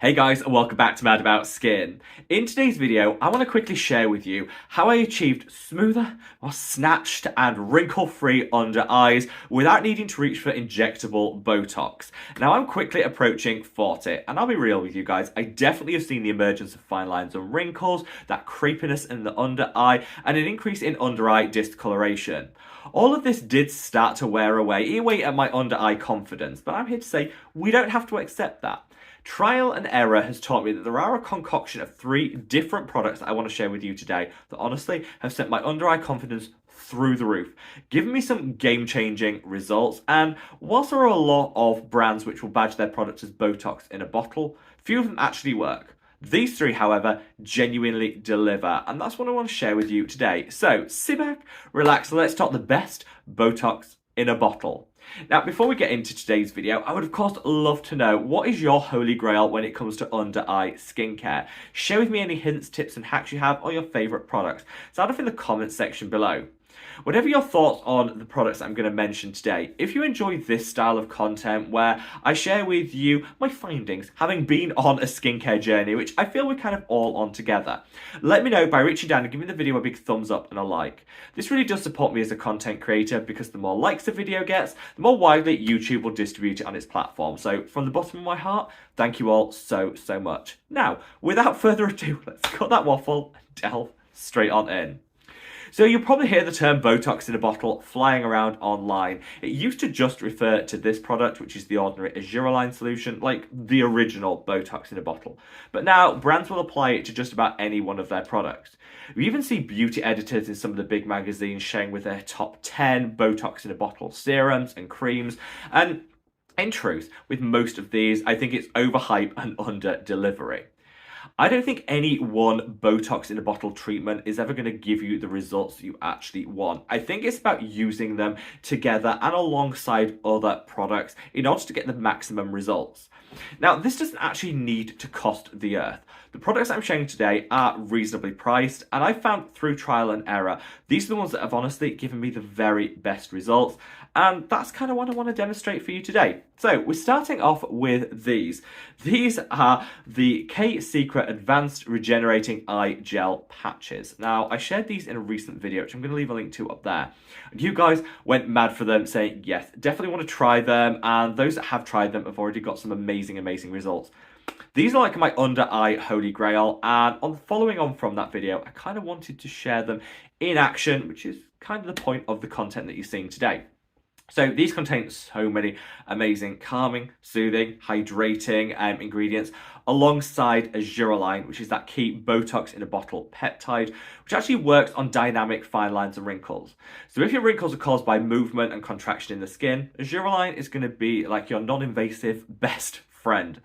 Hey guys, and welcome back to Mad About Skin. In today's video, I want to quickly share with you how I achieved smoother, more snatched and wrinkle-free under eyes without needing to reach for injectable Botox. Now I'm quickly approaching 40, and I'll be real with you guys, I definitely have seen the emergence of fine lines and wrinkles, that creepiness in the under eye, and an increase in under eye discoloration. All of this did start to wear away at my under eye confidence, but I'm here to say we don't have to accept that. Trial and error has taught me that there are a concoction of 3 different products that I want to share with you today that honestly have sent my under eye confidence through the roof, giving me some game-changing results. And whilst there are a lot of brands which will badge their products as Botox in a bottle, few of them actually work. These 3, however, genuinely deliver, and that's what I want to share with you today. So sit back, relax, and let's talk the best Botox in a bottle. Now, before we get into today's video, I would of course love to know what is your holy grail when it comes to under eye skincare. Share with me any hints, tips and hacks you have on your favourite products. Sound off in the comments section below. Whatever your thoughts on the products I'm going to mention today, if you enjoy this style of content where I share with you my findings, having been on a skincare journey, which I feel we're kind of all on together, let me know by reaching down and giving the video a big thumbs up and a like. This really does support me as a content creator because the more likes the video gets, the more widely YouTube will distribute it on its platform. So from the bottom of my heart, thank you all so much. Now, without further ado, let's cut that waffle and delve straight on in. So you'll probably hear the term Botox in a bottle flying around online. It used to just refer to this product, which is the ordinary argireline solution, like the original Botox in a bottle. But now brands will apply it to just about any one of their products. We even see beauty editors in some of the big magazines sharing with their top 10 Botox in a bottle serums and creams. And in truth, with most of these, I think it's overhype and under delivery. I don't think any one Botox in a bottle treatment is ever going to give you the results you actually want. I think it's about using them together and alongside other products in order to get the maximum results. Now, this doesn't actually need to cost the earth. The products I'm sharing today are reasonably priced, and I found through trial and error, these are the ones that have honestly given me the very best results, and that's kind of what I want to demonstrate for you today. So we're starting off with these. These are the K-Secret Advanced Regenerating Eye Gel Patches. Now, I shared these in a recent video, which I'm going to leave a link to up there. And you guys went mad for them, saying, yes, definitely want to try them, and those that have tried them have already got some amazing results. These are like my under eye holy grail, and following on from that video, I kind of wanted to share them in action, which is kind of the point of the content that you're seeing today. So these contain so many amazing calming, soothing, hydrating ingredients alongside argireline, which is that key Botox in a bottle peptide, which actually works on dynamic fine lines and wrinkles. So if your wrinkles are caused by movement and contraction in the skin, argireline is going to be like your non-invasive best friend.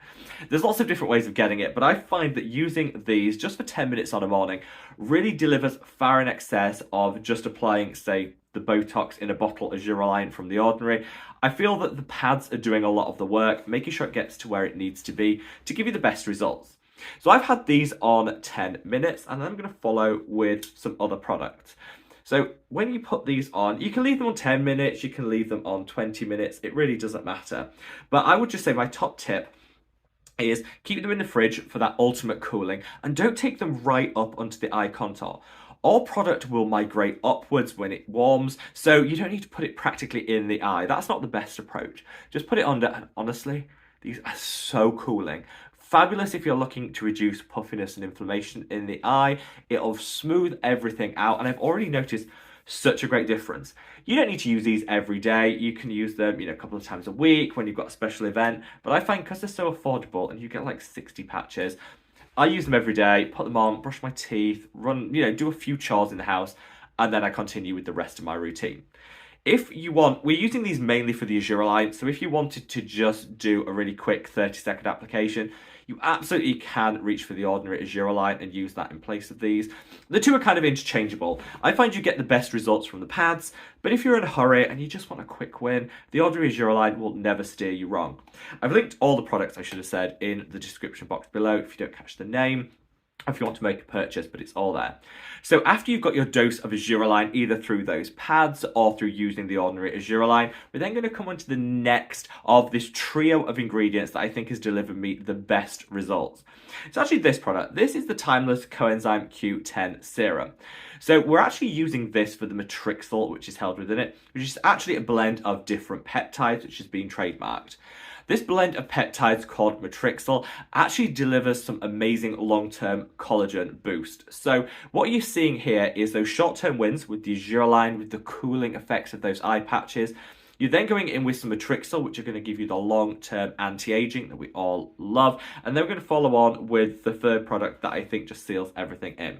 There's lots of different ways of getting it, but I find that using these just for 10 minutes on a morning really delivers far in excess of just applying, say, the Botox in a bottle argireline from the ordinary. I feel that the pads are doing a lot of the work, making sure it gets to where it needs to be to give you the best results. So I've had these on 10 minutes, and I'm going to follow with some other products. So when you put these on, you can leave them on 10 minutes, you can leave them on 20 minutes, it really doesn't matter. But I would just say my top tip is keep them in the fridge for that ultimate cooling, and don't take them right up onto the eye contour. All product will migrate upwards when it warms, so you don't need to put it practically in the eye. That's not the best approach. Just put it under, and honestly, these are so cooling. Fabulous if you're looking to reduce puffiness and inflammation in the eye. It'll smooth everything out, and I've already noticed such a great difference. You don't need to use these every day. You can use them, a couple of times a week when you've got a special event, but I find because they're so affordable and you get like 60 patches, I use them every day, put them on, brush my teeth, run, do a few chores in the house, and then I continue with the rest of my routine. If you want, we're using these mainly for the argireline, so if you wanted to just do a really quick 30-second application, you absolutely can reach for the ordinary argireline and use that in place of these. The two are kind of interchangeable. I find you get the best results from the pads, but if you're in a hurry and you just want a quick win, the ordinary argireline will never steer you wrong. I've linked all the products, I should have said, in the description box below if you don't catch the name. if you want to make a purchase, but it's all there. So after you've got your dose of argireline, either through those pads or through using the ordinary argireline, we're then going to come on to the next of this trio of ingredients that I think has delivered me the best results. It's actually this product. This is the Timeless Coenzyme Q10 Serum. So we're actually using this for the matrixyl, which is held within it, which is actually a blend of different peptides, which has been trademarked. This blend of peptides called matrixyl actually delivers some amazing long-term collagen boost. So what you're seeing here is those short-term wins with the argireline, with the cooling effects of those eye patches. You're then going in with some matrixyl, which are going to give you the long-term anti-aging that we all love. And then we're going to follow on with the third product that I think just seals everything in.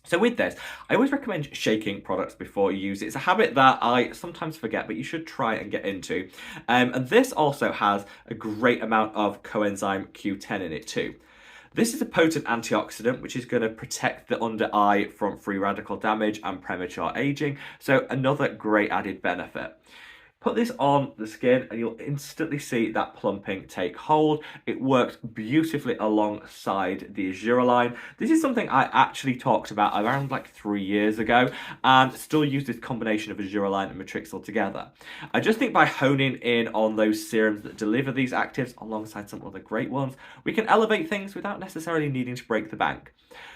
So with this, I always recommend shaking products before you use it. It's a habit that I sometimes forget, but you should try and get into. And this also has a great amount of coenzyme Q10 in it too. This is a potent antioxidant, which is going to protect the under eye from free radical damage and premature aging. So another great added benefit. Put this on the skin and you'll instantly see that plumping take hold. It works beautifully alongside the argireline. This is something I actually talked about around like 3 years ago and still use this combination of argireline and matrixyl together. I just think by honing in on those serums that deliver these actives alongside some other great ones, we can elevate things without necessarily needing to break the bank.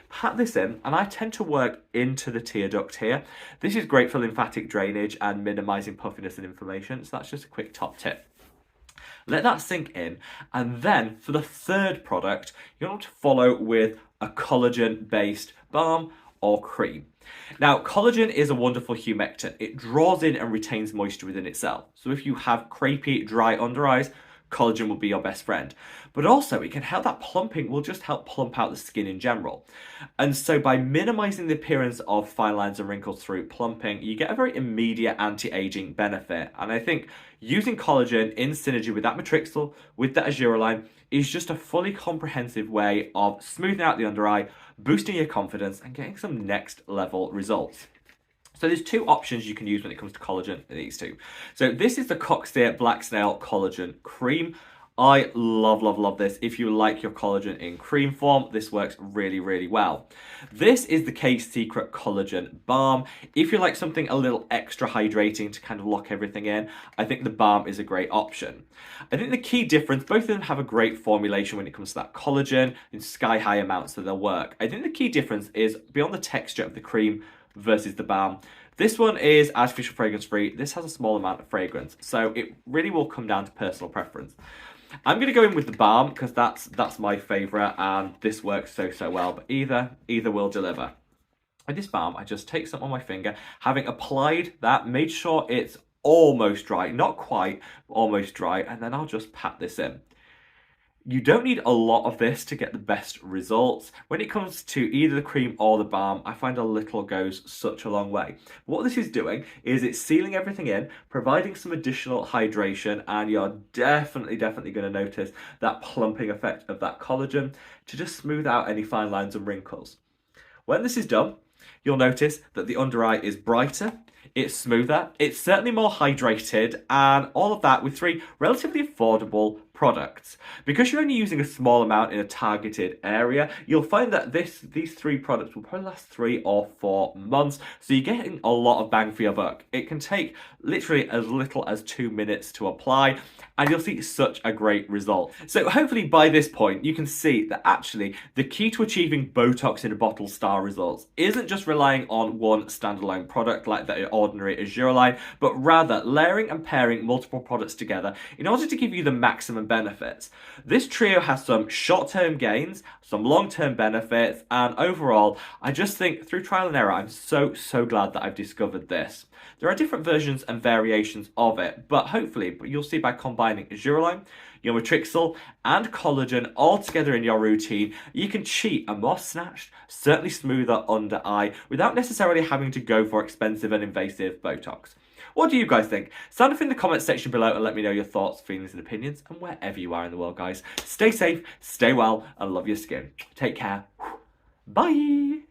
Pat this in, and I tend to work into the tear duct here. This is great for lymphatic drainage and minimizing puffiness and inflammation, so that's just a quick top tip. Let that sink in, and then for the third product, you want to follow with a collagen-based balm or cream. Now, collagen is a wonderful humectant. It draws in and retains moisture within itself. So if you have crepey, dry under eyes, collagen will be your best friend. But also it can help, that plumping will just help plump out the skin in general. And so by minimizing the appearance of fine lines and wrinkles through plumping, you get a very immediate anti-aging benefit. And I think using collagen in synergy with that matrixyl, with that argireline, is just a fully comprehensive way of smoothing out the under eye, boosting your confidence and getting some next level results. So there's two options you can use when it comes to collagen, these two. So this is the Coxear Black Snail Collagen Cream. I love this. If you like your collagen in cream form, this works really, really well. This is the K-Secret Collagen Balm. If you like something a little extra hydrating to kind of lock everything in, I think the balm is a great option. I think the key difference, both of them have a great formulation when it comes to that collagen in sky-high amounts, so they'll work. I think the key difference is beyond the texture of the cream versus the balm. This one is artificial fragrance free. This has a small amount of fragrance, so it really will come down to personal preference. I'm going to go in with the balm because that's my favourite, and this works so well, but either will deliver. With this balm, I just take some on my finger, having applied that, made sure it's almost dry, not quite, but almost dry, and then I'll just pat this in. You don't need a lot of this to get the best results. When it comes to either the cream or the balm, I find a little goes such a long way. What this is doing is it's sealing everything in, providing some additional hydration, and you're definitely going to notice that plumping effect of that collagen to just smooth out any fine lines and wrinkles. When this is done, you'll notice that the under eye is brighter, it's smoother, it's certainly more hydrated, and all of that with 3 relatively affordable products. Because you're only using a small amount in a targeted area, you'll find that these 3 products will probably last 3 or 4 months, so you're getting a lot of bang for your buck. It can take literally as little as 2 minutes to apply, and you'll see such a great result. So hopefully by this point, you can see that actually the key to achieving Botox in a bottle star results isn't just relying on one standalone product like the ordinary argireline, but rather layering and pairing multiple products together in order to give you the maximum benefits. This trio has some short-term gains, some long-term benefits, and overall, I just think through trial and error, I'm so glad that I've discovered this. There are different versions and variations of it, but hopefully you'll see by combining argireline, your matrixyl, and collagen all together in your routine, you can achieve a more snatched, certainly smoother under eye without necessarily having to go for expensive and invasive Botox. What do you guys think? Sound off in the comments section below and let me know your thoughts, feelings and opinions, and wherever you are in the world, guys. Stay safe, stay well, and love your skin. Take care. Bye!